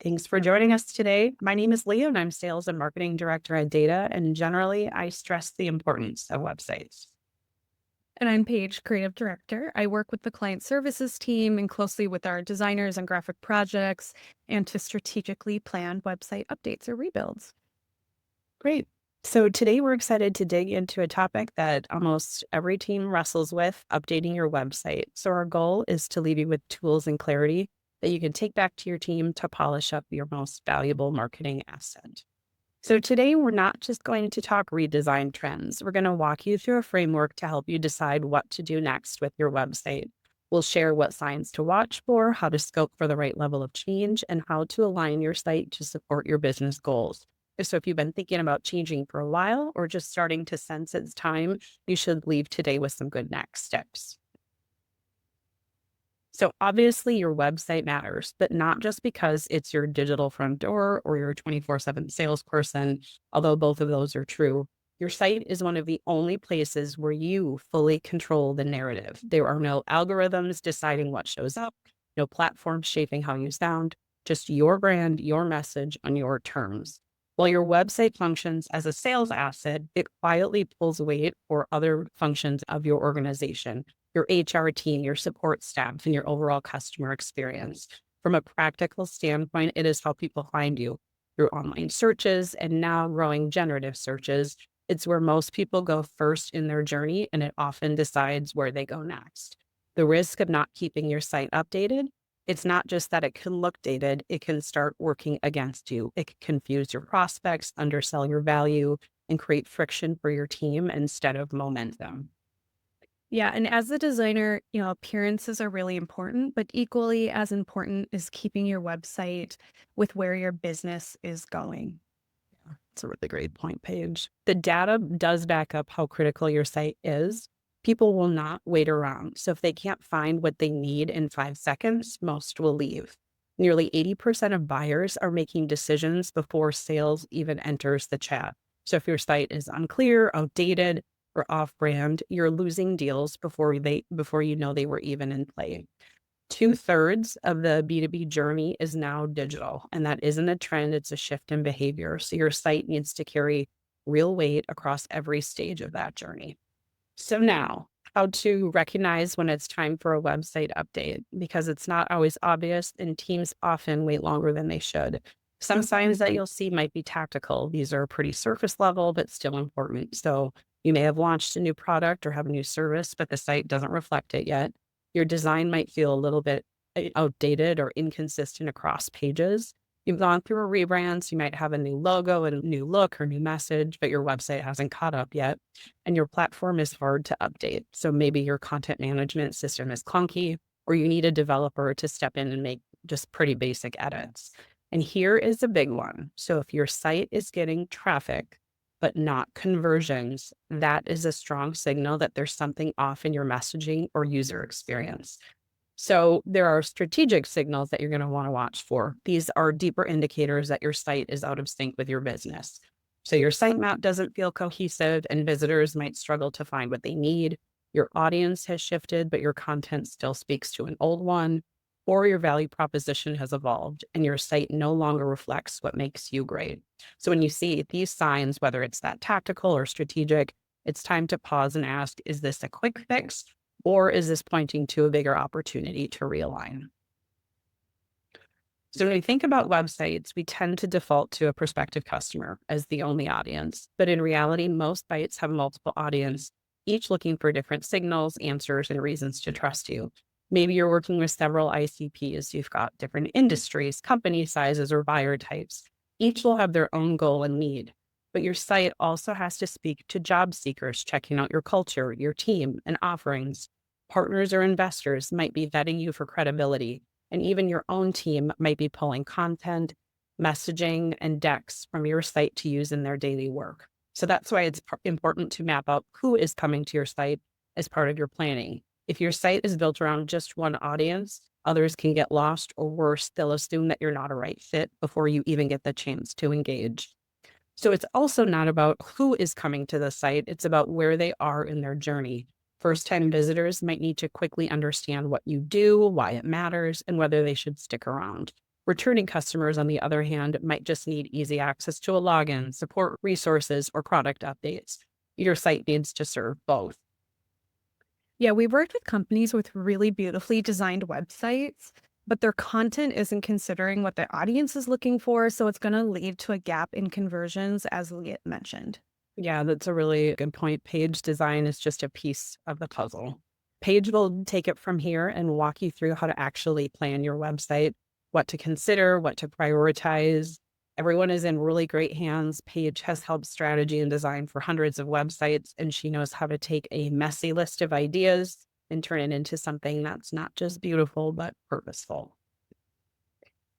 Thanks for joining us today. My name is Leah, and I'm Sales and Marketing Director at Dayta. And generally, I stress the importance of websites. And I'm Paige, Creative Director. I work with the client services team and closely with our designers and graphic projects and to strategically plan website updates or rebuilds. Great. So, today we're excited to dig into a topic that almost every team wrestles with updating your website. So, our goal is to leave you with tools and clarity that you can take back to your team to polish up your most valuable marketing asset. So today we're not just going to talk redesign trends. We're going to walk you through a framework to help you decide what to do next with your website. We'll share what signs to watch for, how to scope for the right level of change, and how to align your site to support your business goals. So if you've been thinking about changing for a while or just starting to sense it's time, you should leave today with some good next steps. So obviously your website matters, but not just because it's your digital front door or your 24/7 salesperson, although both of those are true. Your site is one of the only places where you fully control the narrative. There are no algorithms deciding what shows up, no platforms shaping how you sound, just your brand, your message on your terms. While your website functions as a sales asset, it quietly pulls weight for other functions of your organization, your HR team, your support staff, and your overall customer experience. From a practical standpoint, it is how people find you through online searches and now growing generative searches. It's where most people go first in their journey, and it often decides where they go next. The risk of not keeping your site updated, it's not just that it can look dated, it can start working against you. It can confuse your prospects, undersell your value, and create friction for your team instead of momentum. Yeah, and as a designer, appearances are really important, but equally as important is keeping your website with where your business is going. It's a really great point, Paige. The data does back up how critical your site is. People will not wait around. So if they can't find what they need in 5 seconds, most will leave. Nearly 80% of buyers are making decisions before sales even enters the chat. So if your site is unclear, outdated, or off-brand, you're losing deals before you know they were even in play. 2/3 of the B2B journey is now digital, and that isn't a trend, it's a shift in behavior. So your site needs to carry real weight across every stage of that journey. So now, how to recognize when it's time for a website update, because it's not always obvious and teams often wait longer than they should. Some signs that you'll see might be tactical. These are pretty surface level, but still important. So you may have launched a new product or have a new service, but the site doesn't reflect it yet. Your design might feel a little bit outdated or inconsistent across pages. You've gone through a rebrand, so you might have a new logo and a new look or new message, but your website hasn't caught up yet. And your platform is hard to update. So maybe your content management system is clunky, or you need a developer to step in and make just pretty basic edits. And here is a big one. So if your site is getting traffic, but not conversions, that is a strong signal that there's something off in your messaging or user experience. So there are strategic signals that you're going to want to watch for. These are deeper indicators that your site is out of sync with your business. So your site map doesn't feel cohesive and visitors might struggle to find what they need. Your audience has shifted, but your content still speaks to an old one, or your value proposition has evolved and your site no longer reflects what makes you great. So when you see these signs, whether it's that tactical or strategic, it's time to pause and ask, is this a quick fix? Or is this pointing to a bigger opportunity to realign? So when we think about websites, we tend to default to a prospective customer as the only audience. But in reality, most sites have multiple audience, each looking for different signals, answers, and reasons to trust you. Maybe you're working with several ICPs. You've got different industries, company sizes, or buyer types. Each will have their own goal and need. But your site also has to speak to job seekers, checking out your culture, your team, and offerings. Partners or investors might be vetting you for credibility, and even your own team might be pulling content, messaging, and decks from your site to use in their daily work. So that's why it's important to map out who is coming to your site as part of your planning. If your site is built around just one audience, others can get lost, or worse, they'll assume that you're not a right fit before you even get the chance to engage. So it's also not about who is coming to the site, it's about where they are in their journey. First-time visitors might need to quickly understand what you do, why it matters, and whether they should stick around. Returning customers, on the other hand, might just need easy access to a login, support resources, or product updates. Your site needs to serve both. Yeah, we've worked with companies with really beautifully designed websites, but their content isn't considering what their audience is looking for. So it's going to lead to a gap in conversions, as Leah mentioned. Yeah, that's a really good point. Page design is just a piece of the puzzle. Paige will take it from here and walk you through how to actually plan your website, what to consider, what to prioritize. Everyone is in really great hands. Paige has helped strategy and design for hundreds of websites, and she knows how to take a messy list of ideas and turn it into something that's not just beautiful, but purposeful.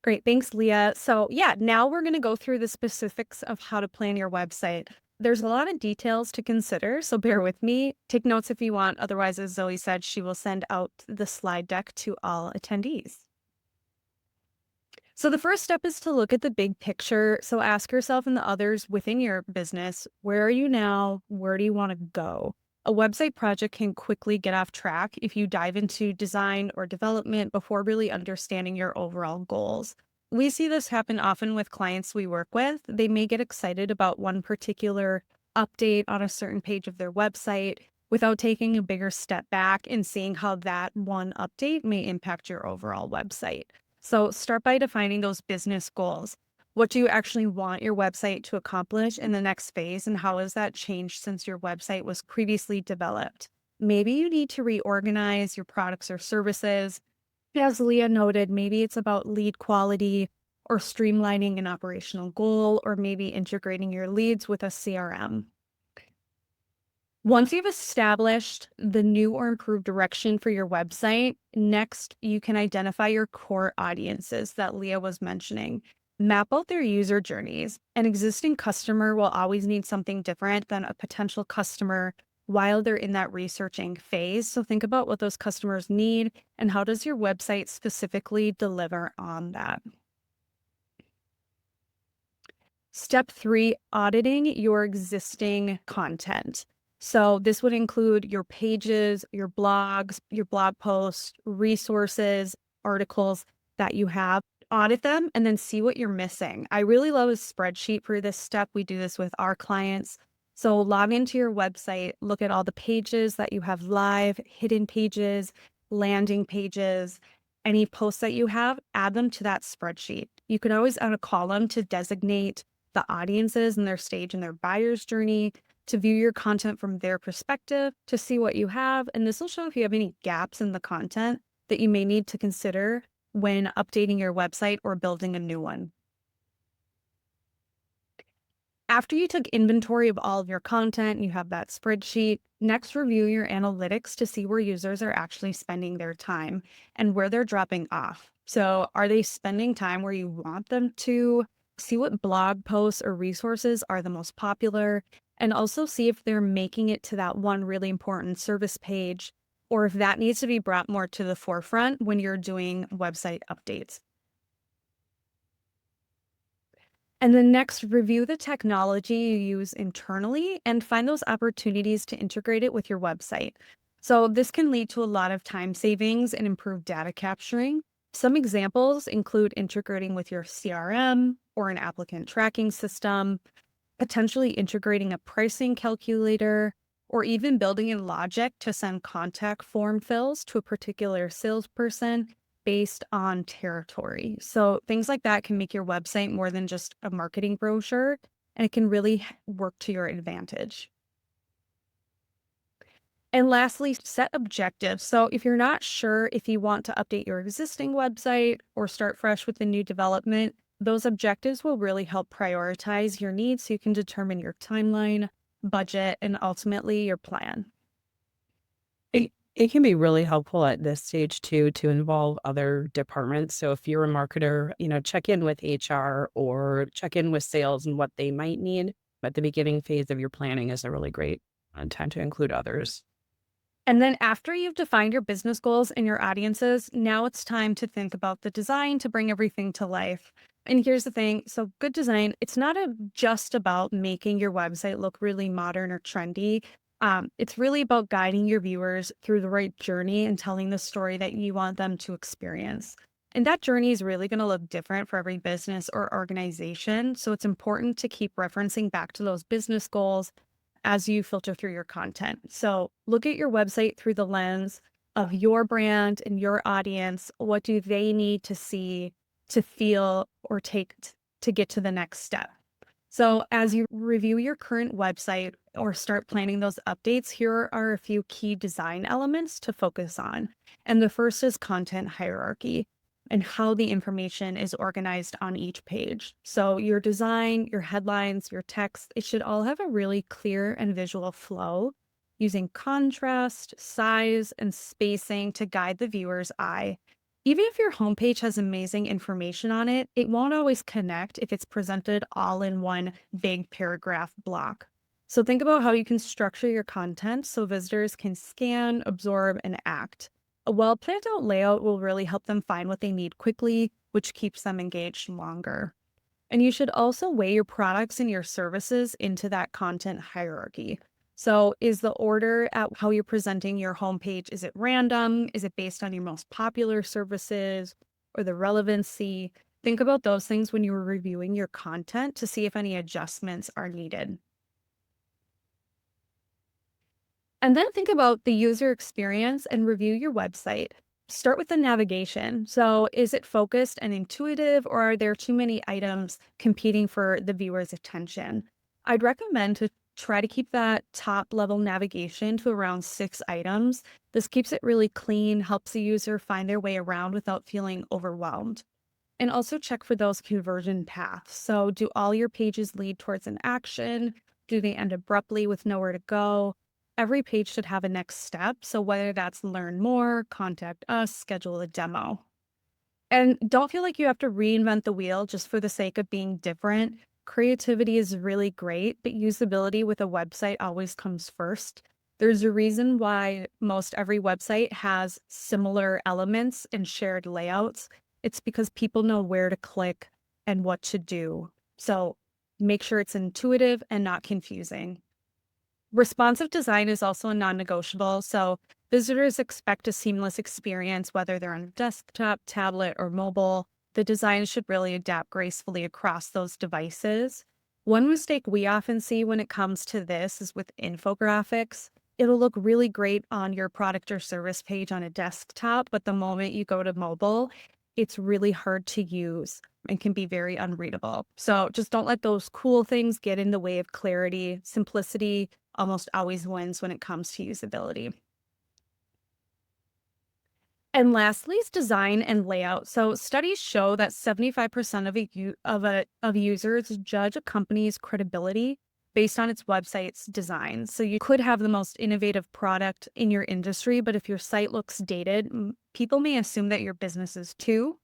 Great. Thanks, Leah. So, yeah, now we're going to go through the specifics of how to plan your website. There's a lot of details to consider, so bear with me. Take notes if you want. Otherwise, as Zoe said, she will send out the slide deck to all attendees. So, the first step is to look at the big picture. So, ask yourself and the others within your business, where are you now? Where do you want to go? A website project can quickly get off track if you dive into design or development before really understanding your overall goals. We see this happen often with clients we work with. They may get excited about one particular update on a certain page of their website without taking a bigger step back and seeing how that one update may impact your overall website. So start by defining those business goals. What do you actually want your website to accomplish in the next phase, and how has that changed since your website was previously developed? Maybe you need to reorganize your products or services. As Leah noted, maybe it's about lead quality or streamlining an operational goal, or maybe integrating your leads with a CRM. Once you've established the new or improved direction for your website, next you can identify your core audiences that Leah was mentioning. Map out their user journeys. An existing customer will always need something different than a potential customer while they're in that researching phase. So think about what those customers need and how does your website specifically deliver on that. Step 3, auditing your existing content. So this would include your pages, your blogs, your blog posts, resources, articles that you have. Audit them and then see what you're missing. I really love a spreadsheet for this step. We do this with our clients. So log into your website, look at all the pages that you have live, hidden pages, landing pages, any posts that you have, add them to that spreadsheet. You can always add a column to designate the audiences and their stage in their buyer's journey, to view your content from their perspective, to see what you have. And this will show if you have any gaps in the content that you may need to consider when updating your website or building a new one. After you took inventory of all of your content, you have that spreadsheet. Next, review your analytics to see where users are actually spending their time and where they're dropping off. So, are they spending time where you want them to? See what blog posts or resources are the most popular, and also see if they're making it to that one really important service page, or if that needs to be brought more to the forefront when you're doing website updates. And then next, review the technology you use internally and find those opportunities to integrate it with your website. So this can lead to a lot of time savings and improved data capturing. Some examples include integrating with your CRM or an applicant tracking system, potentially integrating a pricing calculator, or even building in logic to send contact form fills to a particular salesperson based on territory. So things like that can make your website more than just a marketing brochure, and it can really work to your advantage. And lastly, set objectives. So if you're not sure if you want to update your existing website or start fresh with the new development, those objectives will really help prioritize your needs so you can determine your timeline, budget, and ultimately your plan. It can be really helpful at this stage too to involve other departments. So if you're a marketer, check in with HR or check in with sales and what they might need. But the beginning phase of your planning is a really great time to include others. And then after you've defined your business goals and your audiences, now it's time to think about the design to bring everything to life. And here's the thing. So good design, it's not just about making your website look really modern or trendy. It's really about guiding your viewers through the right journey and telling the story that you want them to experience. And that journey is really going to look different for every business or organization. So it's important to keep referencing back to those business goals as you filter through your content. So look at your website through the lens of your brand and your audience. What do they need to see, to feel, or to get to the next step? So, as you review your current website or start planning those updates, here are a few key design elements to focus on. And the first is content hierarchy and how the information is organized on each page. So, your design, your headlines, your text, it should all have a really clear and visual flow using contrast, size, and spacing to guide the viewer's eye. Even if your homepage has amazing information on it, it won't always connect if it's presented all in one big paragraph block. So think about how you can structure your content so visitors can scan, absorb, and act. A well planned out layout will really help them find what they need quickly, which keeps them engaged longer. And you should also weigh your products and your services into that content hierarchy. So, is the order at how you're presenting your homepage, is it random? Is it based on your most popular services or the relevancy? Think about those things when you're reviewing your content to see if any adjustments are needed. And then think about the user experience and review your website. Start with the navigation. So, is it focused and intuitive, or are there too many items competing for the viewer's attention? I'd recommend to try to keep that top level navigation to around 6 items. This keeps it really clean, helps the user find their way around without feeling overwhelmed. And also check for those conversion paths. So, do all your pages lead towards an action? Do they end abruptly with nowhere to go? Every page should have a next step. So, whether that's learn more, contact us, schedule a demo. And don't feel like you have to reinvent the wheel just for the sake of being different. Creativity is really great, but usability with a website always comes first. There's a reason why most every website has similar elements and shared layouts. It's because people know where to click and what to do. So make sure it's intuitive and not confusing. Responsive design is also a non-negotiable, so visitors expect a seamless experience whether they're on a desktop, tablet, or mobile. The design should really adapt gracefully across those devices. One mistake we often see when it comes to this is with infographics. It'll look really great on your product or service page on a desktop, but the moment you go to mobile, it's really hard to use and can be very unreadable. So just don't let those cool things get in the way of clarity. Simplicity almost always wins when it comes to usability. And lastly is design and layout. So studies show that 75% of users judge a company's credibility based on its website's design. So you could have the most innovative product in your industry, but if your site looks dated, people may assume that your business is too.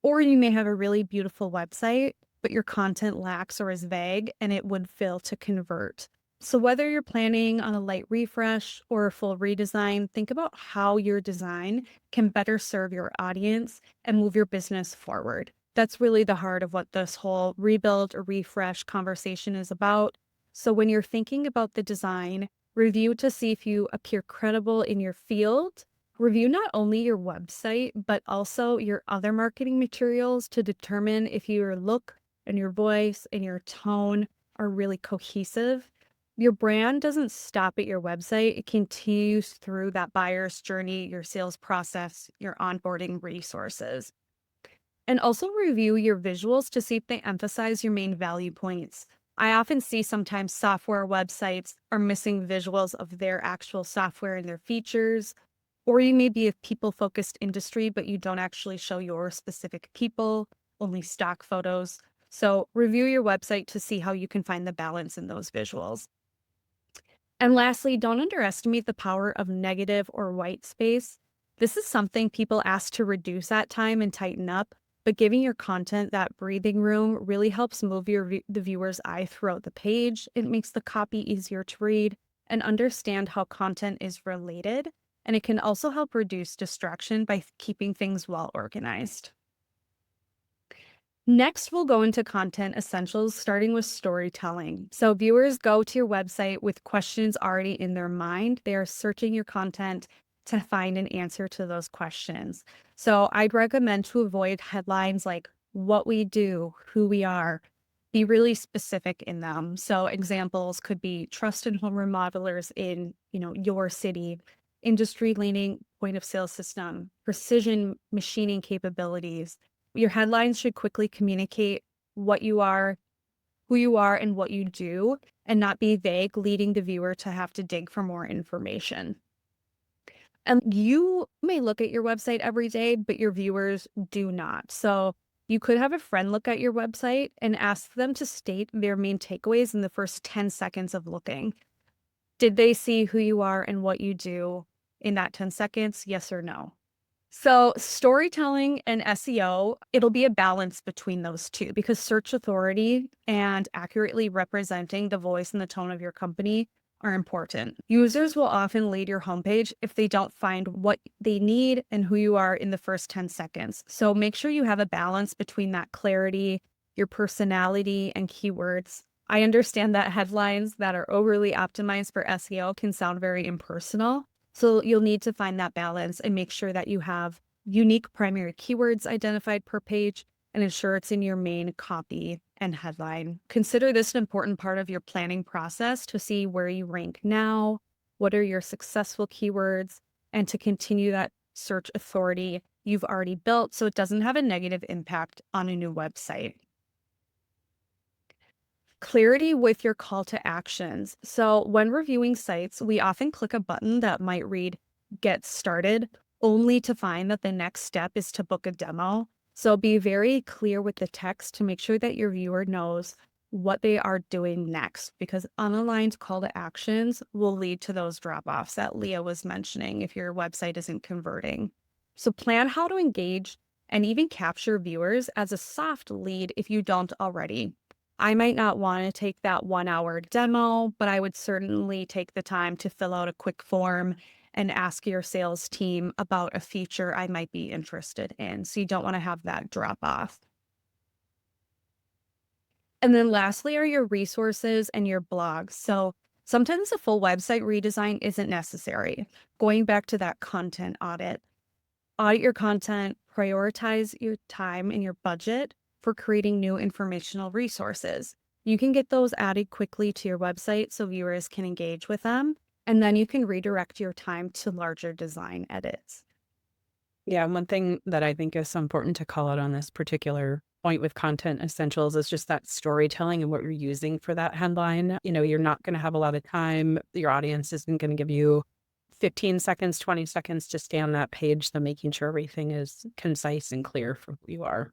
Or you may have a really beautiful website, but your content lacks or is vague and it would fail to convert. So, whether you're planning on a light refresh or a full redesign, think about how your design can better serve your audience and move your business forward. That's really the heart of what this whole rebuild or refresh conversation is about. So, when you're thinking about the design, review to see if you appear credible in your field. Review not only your website, but also your other marketing materials to determine if your look and your voice and your tone are really cohesive. Your brand doesn't stop at your website, it continues through that buyer's journey, your sales process, your onboarding resources. And also review your visuals to see if they emphasize your main value points. I often see sometimes software websites are missing visuals of their actual software and their features. Or you may be a people focused industry, but you don't actually show your specific people, only stock photos. So review your website to see how you can find the balance in those visuals. And lastly, don't underestimate the power of negative or white space. This is something people ask to reduce at time and tighten up, but giving your content that breathing room really helps move the viewer's eye throughout the page. It makes the copy easier to read and understand how content is related, and it can also help reduce distraction by keeping things well organized. Next, we'll go into content essentials, starting with storytelling. So, viewers go to your website with questions already in their mind. They are searching your content, to find an answer to those questions. So I'd recommend to avoid headlines like what we do, who we are, be really specific in them. So examples could be trusted home remodelers in, your city, industry leading point of sale system, precision machining capabilities. Your headlines should quickly communicate what you are, who you are, and what you do, and not be vague, leading the viewer to have to dig for more information. And you may look at your website every day, but your viewers do not. So you could have a friend look at your website and ask them to state their main takeaways in the first 10 seconds of looking. Did they see who you are and what you do in that 10 seconds? Yes or no? So, storytelling and SEO, it'll be a balance between those two because search authority and accurately representing the voice and the tone of your company are important. Users will often leave your homepage if they don't find what they need and who you are in the first 10 seconds. So, make sure you have a balance between that clarity, your personality, and keywords. I understand that headlines that are overly optimized for SEO can sound very impersonal. So you'll need to find that balance and make sure that you have unique primary keywords identified per page and ensure it's in your main copy and headline. Consider this an important part of your planning process to see where you rank now, what are your successful keywords, and to continue that search authority you've already built so it doesn't have a negative impact on a new website. Clarity with your call to actions. So, when reviewing sites, we often click a button that might read Get Started, only to find that the next step is to book a demo. So, be very clear with the text to make sure that your viewer knows what they are doing next, because unaligned call to actions will lead to those drop offs that Leah was mentioning if your website isn't converting. So, plan how to engage and even capture viewers as a soft lead if you don't already. I might not want to take that 1 hour demo, but I would certainly take the time to fill out a quick form and ask your sales team about a feature I might be interested in. So you don't want to have that drop off. And then lastly are your resources and your blogs. So sometimes a full website redesign isn't necessary. Going back to that content audit your content, prioritize your time and your budget for creating new informational resources. You can get those added quickly to your website so viewers can engage with them, and then you can redirect your time to larger design edits. Yeah, one thing that I think is so important to call out on this particular point with content essentials is just that storytelling and what you're using for that headline. You're not going to have a lot of time. Your audience isn't going to give you 15 seconds, 20 seconds to stay on that page. So making sure everything is concise and clear for who you are.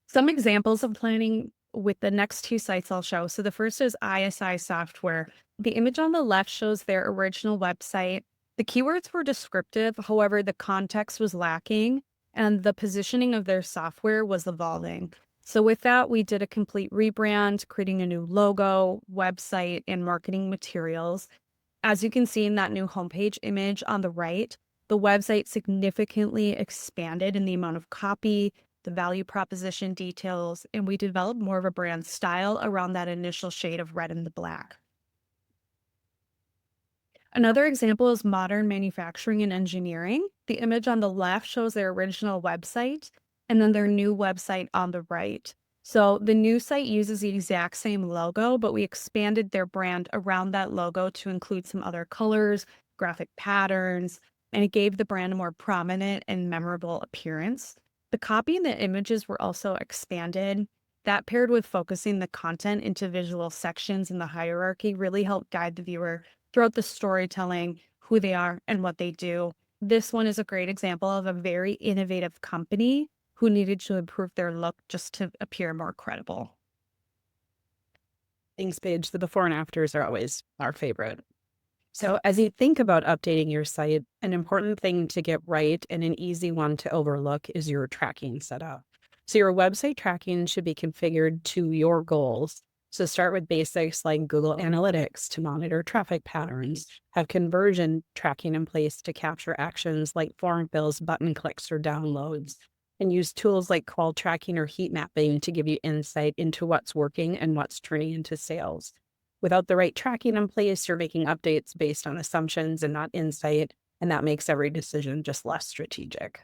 Some examples of planning with the next two sites I'll show. So the first is ISI Software. The image on the left shows their original website. The keywords were descriptive, however, the context was lacking and the positioning of their software was evolving. So with that, we did a complete rebrand, creating a new logo, website, and marketing materials. As you can see in that new homepage image on the right, the website significantly expanded in the amount of copy, the value proposition details, and we developed more of a brand style around that initial shade of red and the black. Another example is modern manufacturing and engineering. The image on the left shows their original website and then their new website on the right. So the new site uses the exact same logo, but we expanded their brand around that logo to include some other colors, graphic patterns, and it gave the brand a more prominent and memorable appearance. The copy and the images were also expanded. That paired with focusing the content into visual sections in the hierarchy really helped guide the viewer throughout the storytelling, who they are and what they do. This one is a great example of a very innovative company who needed to improve their look just to appear more credible. Thanks, Paige. The before and afters are always our favorite. So, as you think about updating your site, an important thing to get right and an easy one to overlook is your tracking setup. So, your website tracking should be configured to your goals. So, start with basics like Google Analytics to monitor traffic patterns, have conversion tracking in place to capture actions like form fills, button clicks, or downloads, and use tools like call tracking or heat mapping to give you insight into what's working and what's turning into sales. Without the right tracking in place, you're making updates based on assumptions and not insight, and that makes every decision just less strategic.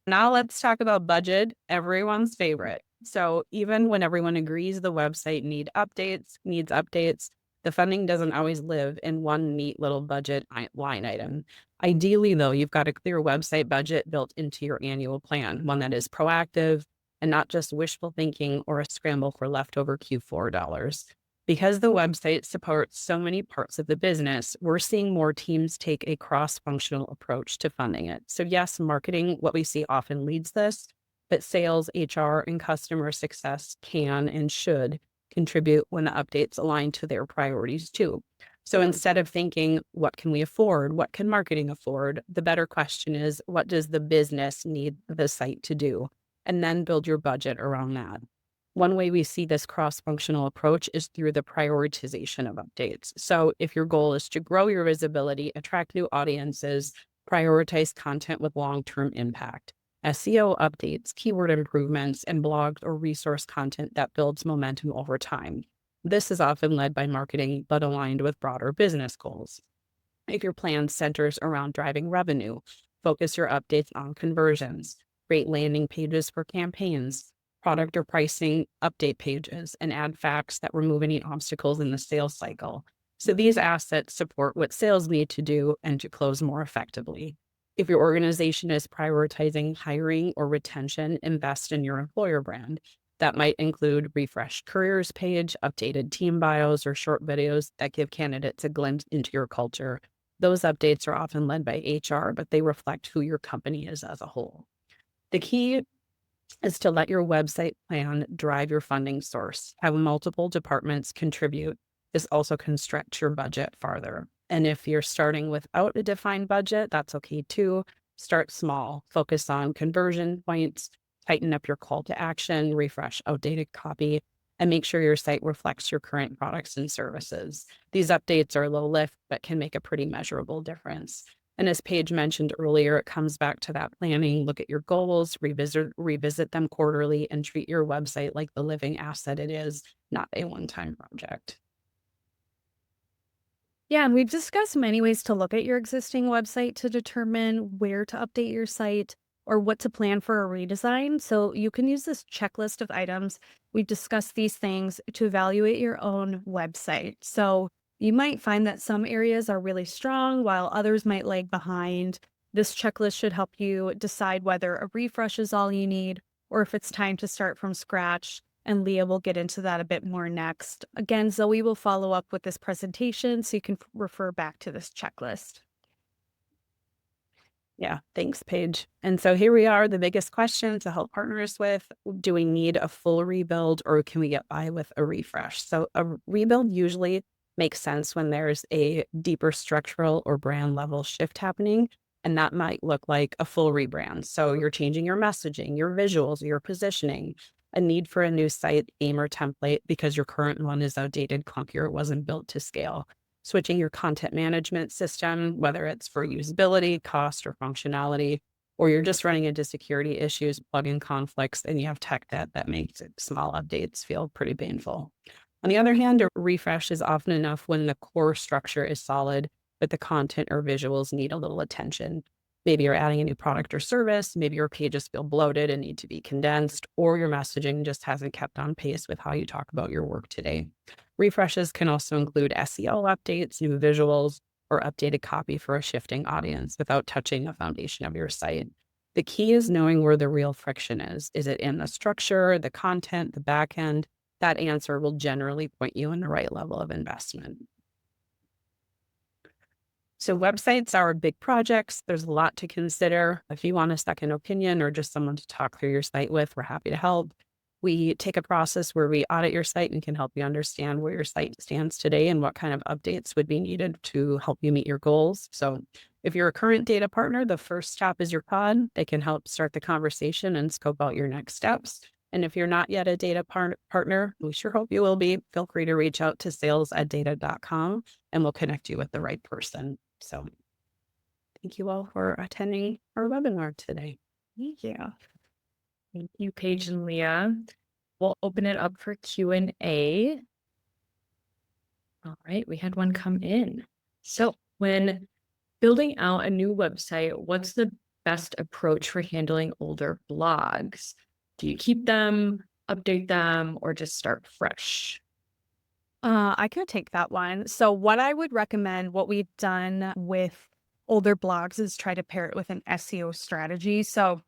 Now let's talk about budget, everyone's favorite. So even when everyone agrees the website needs updates, the funding doesn't always live in one neat little budget line item. Ideally, though, you've got a clear website budget built into your annual plan, one that is proactive and not just wishful thinking or a scramble for leftover Q4 dollars. Because the website supports so many parts of the business, we're seeing more teams take a cross functional approach to funding it. So, yes, marketing, what we see often leads this, but sales, HR, and customer success can and should contribute when the updates align to their priorities too. So, instead of thinking, what can we afford? What can marketing afford? The better question is, what does the business need the site to do? And then build your budget around that. One way we see this cross functional approach is through the prioritization of updates. So, if your goal is to grow your visibility, attract new audiences, prioritize content with long term impact. SEO updates, keyword improvements, and blogs or resource content that builds momentum over time. This is often led by marketing, but aligned with broader business goals. If your plan centers around driving revenue, focus your updates on conversions, create landing pages for campaigns, product or pricing update pages, and add facts that remove any obstacles in the sales cycle. So these assets support what sales need to do and to close more effectively. If your organization is prioritizing hiring or retention, invest in your employer brand. That might include refreshed careers page, updated team bios, or short videos that give candidates a glimpse into your culture. Those updates are often led by HR, but they reflect who your company is as a whole. The key is to let your website plan drive your funding source. Have multiple departments contribute. This also can stretch your budget farther. And if you're starting without a defined budget, that's okay too. Start small, focus on conversion points, tighten up your call to action, refresh outdated copy, and make sure your site reflects your current products and services. These updates are low lift, but can make a pretty measurable difference. And as Paige mentioned earlier, it comes back to that planning. Look at your goals, revisit them quarterly, and treat your website like the living asset it is, not a one-time project. Yeah, and we've discussed many ways to look at your existing website to determine where to update your site or what to plan for a redesign. So you can use this checklist of items. We've discussed these things to evaluate your own website. So you might find that some areas are really strong while others might lag behind. This checklist should help you decide whether a refresh is all you need or if it's time to start from scratch, and Leah will get into that a bit more next. Again, Zoe will follow up with this presentation so you can refer back to this checklist. Yeah, thanks, Paige. And so here we are, the biggest question to help partners with. Do we need a full rebuild or can we get by with a refresh? So a rebuild usually makes sense when there's a deeper structural or brand level shift happening. And that might look like a full rebrand. So you're changing your messaging, your visuals, your positioning, a need for a new site, aim, or template because your current one is outdated, clunky, or it wasn't built to scale. Switching your content management system, whether it's for usability, cost, or functionality, or you're just running into security issues, plugin conflicts, and you have tech debt that makes small updates feel pretty painful. On the other hand, a refresh is often enough when the core structure is solid, but the content or visuals need a little attention. Maybe you're adding a new product or service, maybe your pages feel bloated and need to be condensed, or your messaging just hasn't kept on pace with how you talk about your work today. Refreshes can also include SEO updates, new visuals, or updated copy for a shifting audience without touching the foundation of your site. The key is knowing where the real friction is. Is it in the structure, the content, the back end? That answer will generally point you in the right level of investment. So websites are big projects. There's a lot to consider. If you want a second opinion or just someone to talk through your site with, we're happy to help. We take a process where we audit your site and can help you understand where your site stands today and what kind of updates would be needed to help you meet your goals. So if you're a current data partner, the first stop is your pod. They can help start the conversation and scope out your next steps. And if you're not yet a data partner, we sure hope you will be. Feel free to reach out to sales@dayta.com and we'll connect you with the right person. So thank you all for attending our webinar today. Yeah. Thank you, Paige and Leah. We'll open it up for Q&A. All right, we had one come in. So, when building out a new website, what's the best approach for handling older blogs? Do you keep them, update them, or just start fresh? I can take that one. So, what I would recommend, what we've done with older blogs is try to pair it with an SEO strategy. So,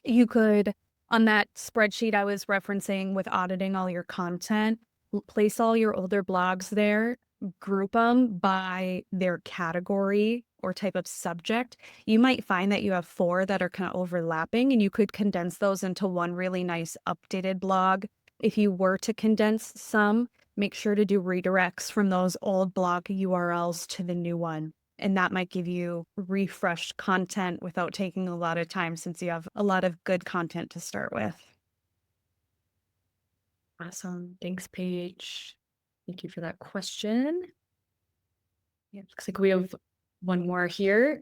you could, on that spreadsheet I was referencing with auditing all your content, place all your older blogs there, group them by their category or type of subject. You might find that you have four that are kind of overlapping, and you could condense those into one really nice updated blog. If you were to condense some, make sure to do redirects from those old blog URLs to the new one. And that might give you refreshed content without taking a lot of time since you have a lot of good content to start with. Awesome. Thanks, Paige. Thank you for that question. Yeah, looks like we have one more here.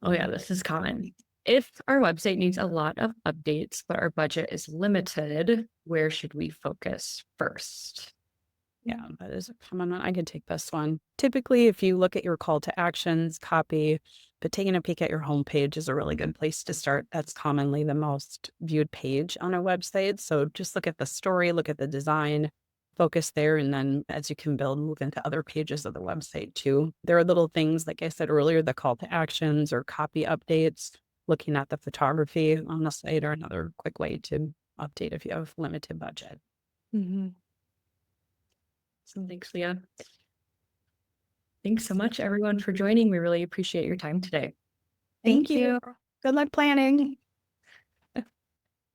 Oh, yeah, this is common. If our website needs a lot of updates, but our budget is limited, where should we focus first? Yeah, that is a common one. I can take this one. Typically, if you look at your call to actions, copy, but taking a peek at your homepage is a really good place to start. That's commonly the most viewed page on a website. So just look at the story, look at the design, focus there. And then as you can build, move into other pages of the website too. There are little things, like I said earlier, the call to actions or copy updates, looking at the photography on the site are another quick way to update if you have limited budget. Mm-hmm. So thanks, Leah. Thanks so much, everyone, for joining. We really appreciate your time today. Thank you. Good luck planning.